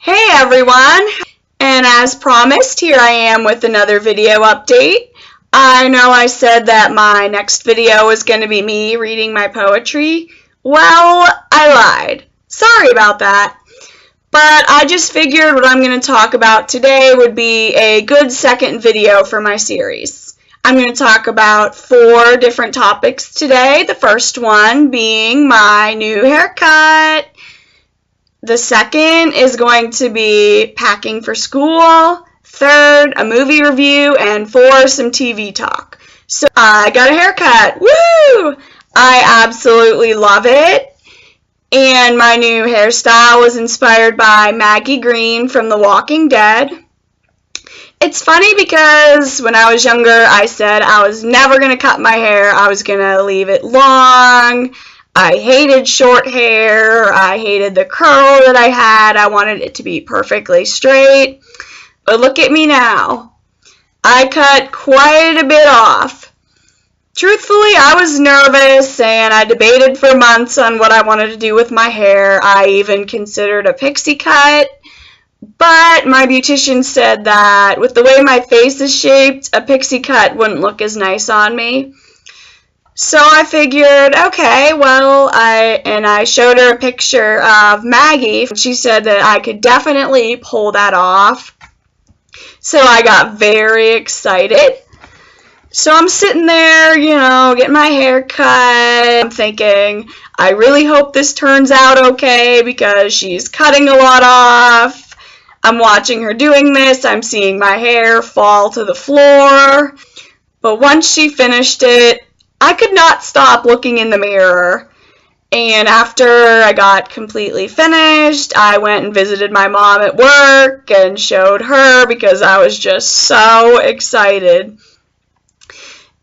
Hey everyone, and as promised, here I am with another video update. I know I said that my next video was going to be me reading my poetry. Well, I lied. Sorry about that. But I just figured what I'm going to talk about today would be a good second video for my series. I'm going to talk about 4 different topics today, the first one being my new haircut. The second is going to be packing for school. Third, a movie review. And 4, some TV talk. So I got a haircut. Woo! I absolutely love it. And my new hairstyle was inspired by Maggie Green from The Walking Dead. It's funny because when I was younger, I said I was never going to cut my hair. I was going to leave it long. I hated short hair. I hated the curl that I had. I wanted it to be perfectly straight. But look at me now. I cut quite a bit off. Truthfully, I was nervous and I debated for months on what I wanted to do with my hair. I even considered a pixie cut. But my beautician said that with the way my face is shaped, a pixie cut wouldn't look as nice on me. So I figured, okay, well, I showed her a picture of Maggie. She said that I could definitely pull that off. So I got very excited. So I'm sitting there, getting my hair cut. I'm thinking, I really hope this turns out okay because she's cutting a lot off. I'm watching her doing this. I'm seeing my hair fall to the floor. But once she finished it, I could not stop looking in the mirror. And after I got completely finished, I went and visited my mom at work and showed her because I was just so excited.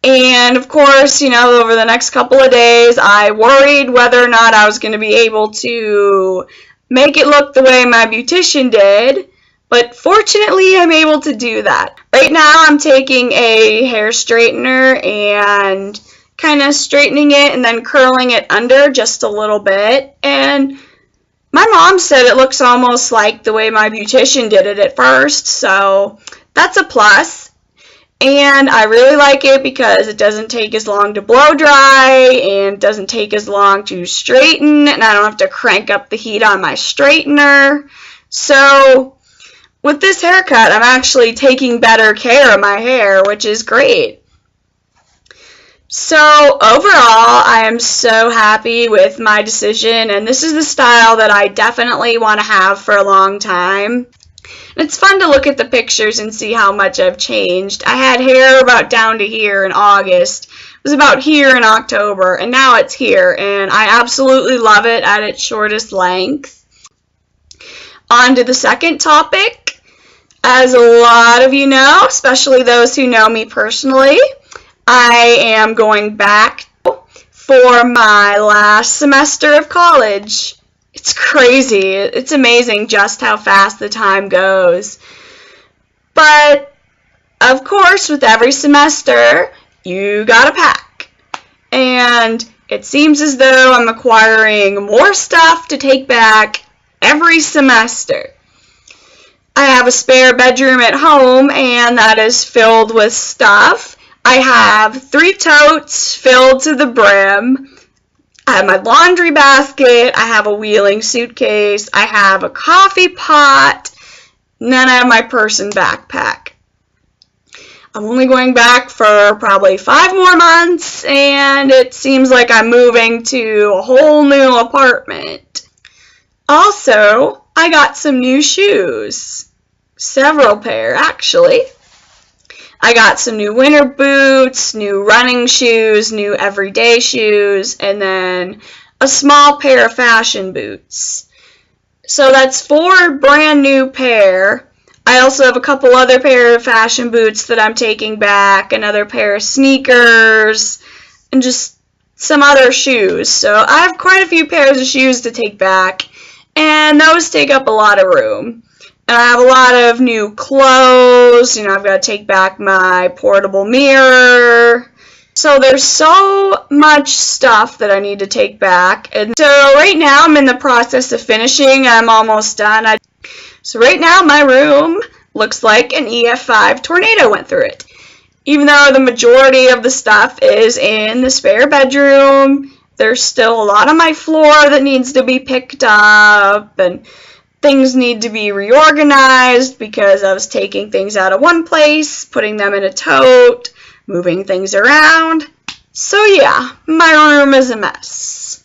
And of course, over the next couple of days, I worried whether or not I was going to be able to make it look the way my beautician did. But fortunately, I'm able to do that. Right now, I'm taking a hair straightener and kind of straightening it and then curling it under just a little bit. And my mom said it looks almost like the way my beautician did it at first, so that's a plus. And I really like it because it doesn't take as long to blow dry and doesn't take as long to straighten, and I don't have to crank up the heat on my straightener. So with this haircut, I'm actually taking better care of my hair, which is great. So overall, I am so happy with my decision, and this is the style that I definitely want to have for a long time. And it's fun to look at the pictures and see how much I've changed. I had hair about down to here in August. It was about here in October, and now it's here, and I absolutely love it at its shortest length. On to the second topic. As a lot of you know, especially those who know me personally, I am going back for my last semester of college. It's crazy. It's amazing just how fast the time goes. But, of course, with every semester, you gotta pack. And it seems as though I'm acquiring more stuff to take back every semester. I have a spare bedroom at home, and that is filled with stuff. I have 3 totes filled to the brim. I have my laundry basket. I have a wheeling suitcase. I have a coffee pot. And then I have my purse and backpack. I'm only going back for probably 5 more months, and it seems like I'm moving to a whole new apartment. Also, I got some new shoes. Several pair, actually. I got some new winter boots, new running shoes, new everyday shoes, and then a small pair of fashion boots. So that's 4 brand new pair. I also have a couple other pair of fashion boots that I'm taking back, another pair of sneakers, and just some other shoes. So I have quite a few pairs of shoes to take back, and those take up a lot of room. And I have a lot of new clothes. I've got to take back my portable mirror. So there's so much stuff that I need to take back. And so right now I'm in the process of finishing. I'm almost done. So right now my room looks like an EF5 tornado went through it. Even though the majority of the stuff is in the spare bedroom, there's still a lot on my floor that needs to be picked up, and things need to be reorganized because I was taking things out of one place, putting them in a tote, moving things around. So yeah, my room is a mess.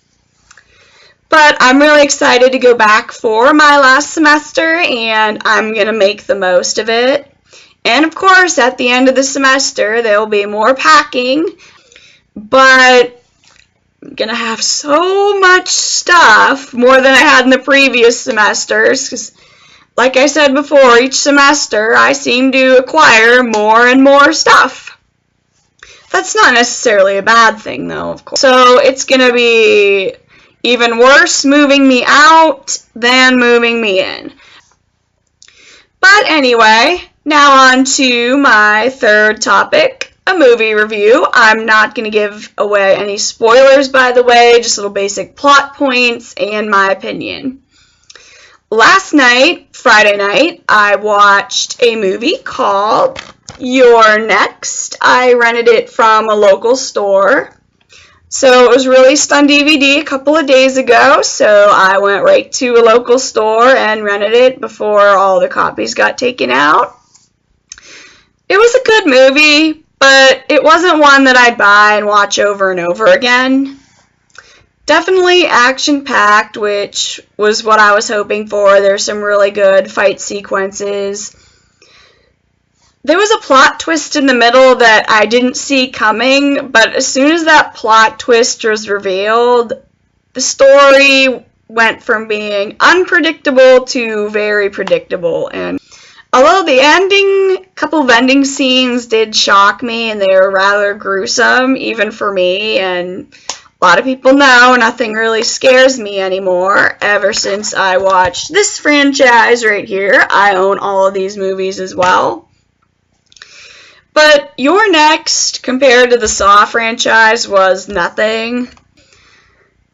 But I'm really excited to go back for my last semester, and I'm going to make the most of it. And of course, at the end of the semester, there will be more packing, but I'm going to have so much stuff, more than I had in the previous semesters, because like I said before, each semester I seem to acquire more and more stuff. That's not necessarily a bad thing, though, of course. So it's going to be even worse moving me out than moving me in. But anyway, now on to my third topic, a movie review. I'm not going to give away any spoilers, by the way, just little basic plot points and my opinion. Last night, Friday night, I watched a movie called You're Next. I rented it from a local store. So it was released on DVD a couple of days ago, so I went right to a local store and rented it before all the copies got taken out. It was a good movie, but it wasn't one that I'd buy and watch over and over again. Definitely action-packed, which was what I was hoping for. There's some really good fight sequences. There was a plot twist in the middle that I didn't see coming, but as soon as that plot twist was revealed, the story went from being unpredictable to very predictable. And although the ending, couple of ending scenes did shock me, and they were rather gruesome, even for me, and a lot of people know nothing really scares me anymore ever since I watched this franchise right here. I own all of these movies as well. But You're Next, compared to the Saw franchise, was nothing.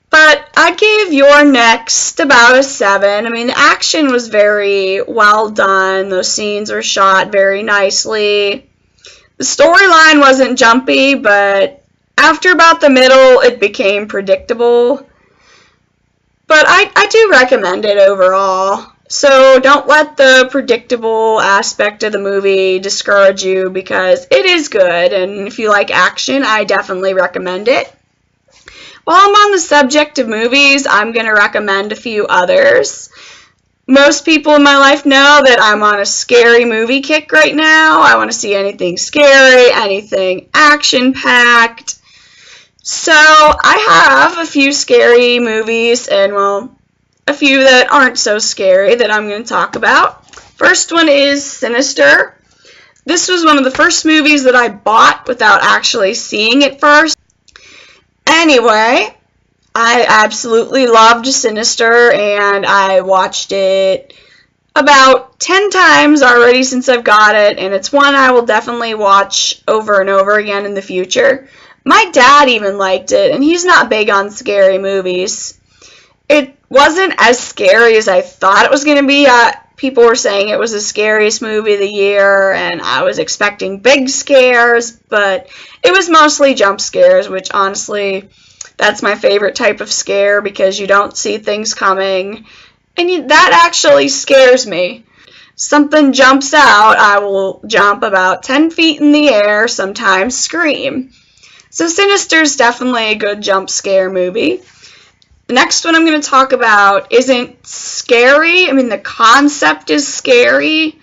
But I'd give You're Next about a 7. I mean, the action was very well done. Those scenes were shot very nicely. The storyline wasn't jumpy, but after about the middle, it became predictable. But I do recommend it overall. So don't let the predictable aspect of the movie discourage you, because it is good, and if you like action, I definitely recommend it. While I'm on the subject of movies, I'm going to recommend a few others. Most people in my life know that I'm on a scary movie kick right now. I want to see anything scary, anything action-packed. So I have a few scary movies, and well, a few that aren't so scary that I'm going to talk about. First one is Sinister. This was one of the first movies that I bought without actually seeing it first. Anyway, I absolutely loved Sinister, and I watched it about 10 times already since I've got it, and it's one I will definitely watch over and over again in the future. My dad even liked it, and he's not big on scary movies. It wasn't as scary as I thought it was going to be. People were saying it was the scariest movie of the year, and I was expecting big scares, but it was mostly jump scares, which honestly, that's my favorite type of scare, because you don't see things coming, and that actually scares me. Something jumps out, I will jump about 10 feet in the air, sometimes scream. So Sinister's definitely a good jump scare movie. The next one I'm going to talk about isn't scary. I mean, the concept is scary,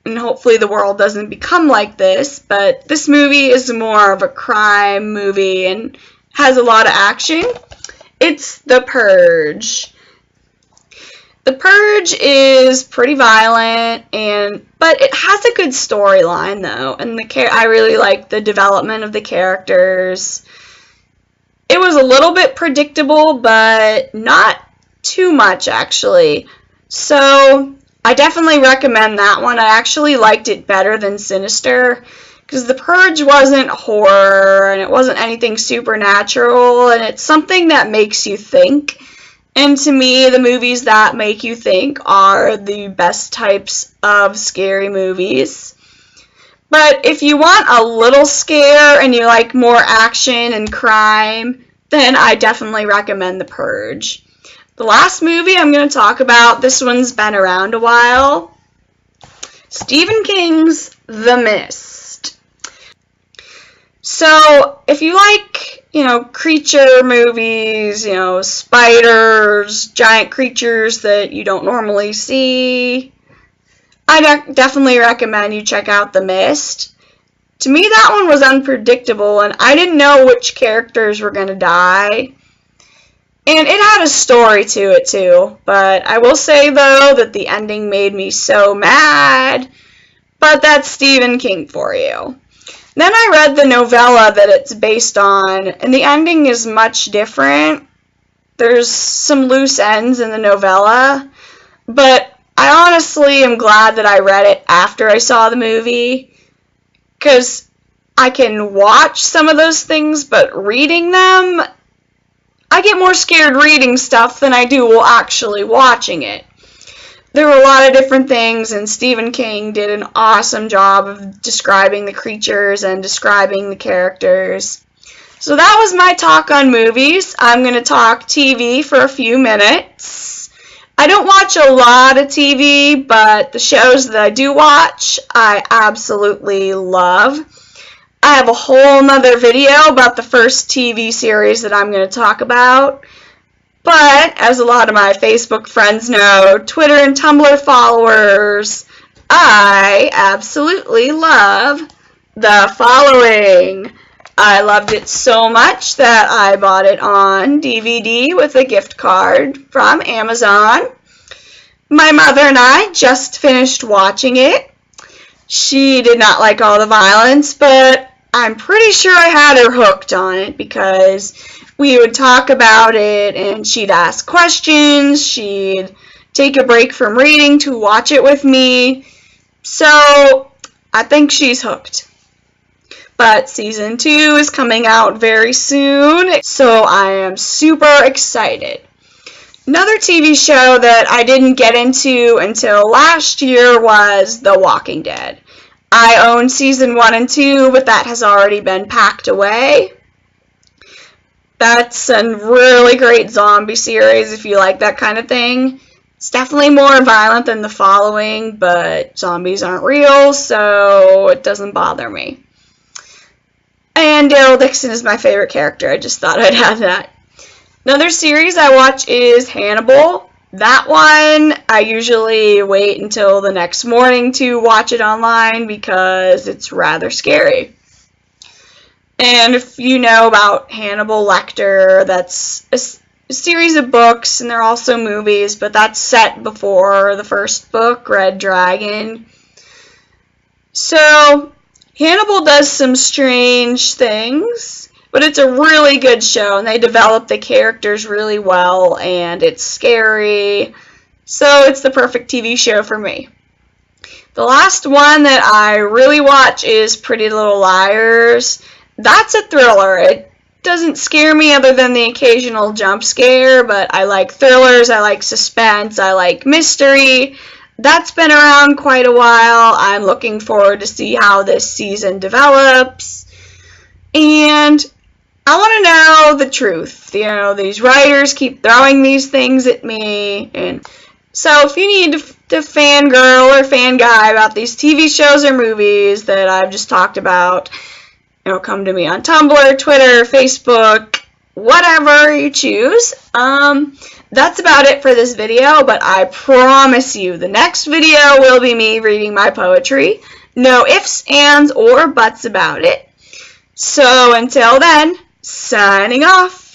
and hopefully the world doesn't become like this, but this movie is more of a crime movie and has a lot of action. It's The Purge. The Purge is pretty violent, but it has a good storyline, though, and I really like the development of the characters. It was a little bit predictable, but not too much, actually. So I definitely recommend that one. I actually liked it better than Sinister, because The Purge wasn't horror, and it wasn't anything supernatural, and it's something that makes you think. And to me, the movies that make you think are the best types of scary movies. But if you want a little scare and you like more action and crime, then I definitely recommend The Purge. The last movie I'm going to talk about, this one's been around a while. Stephen King's The Mist. So, if you like, creature movies, spiders, giant creatures that you don't normally see, I definitely recommend you check out The Mist. To me, that one was unpredictable, and I didn't know which characters were going to die. And it had a story to it, too. But I will say, though, that the ending made me so mad. But that's Stephen King for you. Then I read the novella that it's based on, and the ending is much different. There's some loose ends in the novella, but I honestly am glad that I read it after I saw the movie, because I can watch some of those things, but reading them, I get more scared reading stuff than I do actually watching it. There were a lot of different things, and Stephen King did an awesome job of describing the creatures and describing the characters. So that was my talk on movies. I'm going to talk TV for a few minutes. I don't watch a lot of TV, but the shows that I do watch, I absolutely love. I have a whole nother video about the first TV series that I'm going to talk about. But, as a lot of my Facebook friends know, Twitter and Tumblr followers, I absolutely love the following. I loved it so much that I bought it on DVD with a gift card from Amazon. My mother and I just finished watching it. She did not like all the violence, but I'm pretty sure I had her hooked on it because we would talk about it and she'd ask questions, she'd take a break from reading to watch it with me. So I think she's hooked. But season 2 is coming out very soon, so I am super excited. Another TV show that I didn't get into until last year was The Walking Dead. I own season 1 and 2, but that has already been packed away. That's a really great zombie series if you like that kind of thing. It's definitely more violent than the following, but zombies aren't real, so it doesn't bother me. And Daryl Dixon is my favorite character. I just thought I'd add that. Another series I watch is Hannibal. That one, I usually wait until the next morning to watch it online because it's rather scary. And if you know about Hannibal Lecter, that's a series of books, and they're also movies, but that's set before the first book, Red Dragon. So, Hannibal does some strange things, but it's a really good show, and they develop the characters really well, and it's scary, so it's the perfect TV show for me. The last one that I really watch is Pretty Little Liars. That's a thriller. It doesn't scare me other than the occasional jump scare, but I like thrillers, I like suspense, I like mystery. That's been around quite a while. I'm looking forward to see how this season develops. And I want to know the truth. These writers keep throwing these things at me. And so if you need to fangirl or fanguy about these TV shows or movies that I've just talked about, come to me on Tumblr, Twitter, Facebook, whatever you choose. That's about it for this video, but I promise you the next video will be me reading my poetry. No ifs, ands, or buts about it. So until then, signing off.